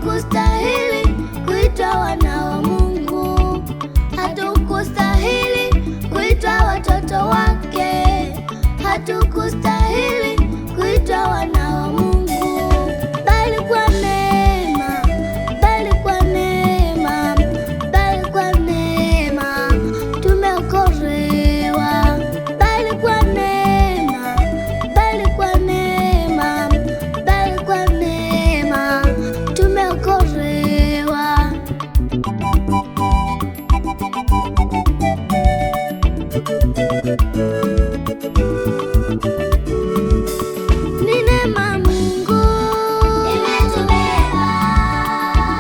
hatukustahili kuitwa wana wa Mungu, hatukustahili kuitwa watoto wake, hatukustahili kuitwa wana wa Mungu, bali kwa neema, bali kwa neema, bali kwa neema tumeokolewa, bali kwa neema, bali kwa neema, bali kwa neema tumeokolewa. Ni neema Mungu imetubeba,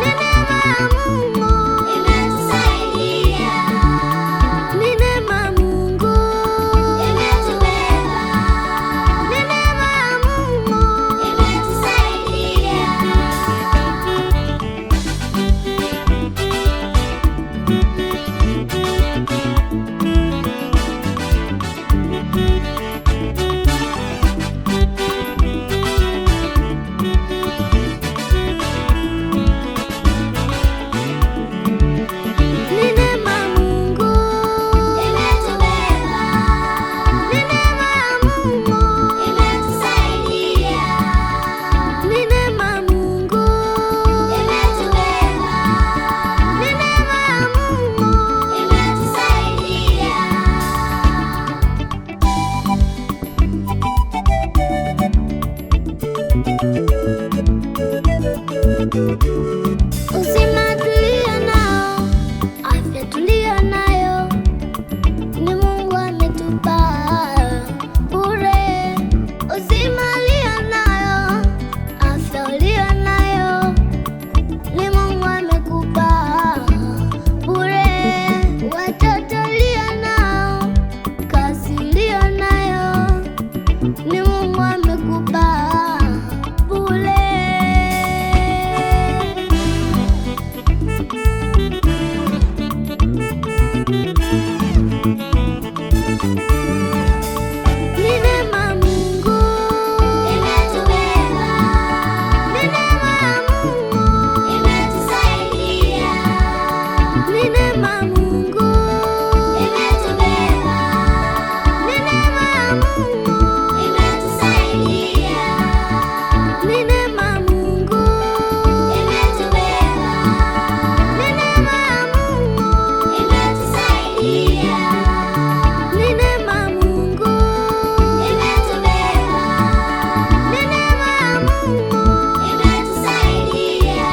ni neema Mungu imetusaidia, ni neema Mungu imetubeba, ni neema Mungu imetusaidia. Ni neema Mungu imetubeba, ni neema Mungu imetusaidia, ni neema Mungu imetubeba, ni neema Mungu imetusaidia. Uzima tulio nao, afya tulio nayo, ni Mungu ametupa bure. Uzima ulio nayo, afya ulio nayo, ni Mungu amekupa bure. Watoto ulio nao, kazi ulio nayo, ni Mungu amekupa bure. Ni neema Mungu imetubeba, ni neema Mungu imetusaidia, ni neema Mungu imetubeba, ni neema Mungu imetusaidia, ni neema Mungu imetubeba, ni neema Mungu imetusaidia, ni neema Mungu imetubeba, ni neema Mungu imetusaidia.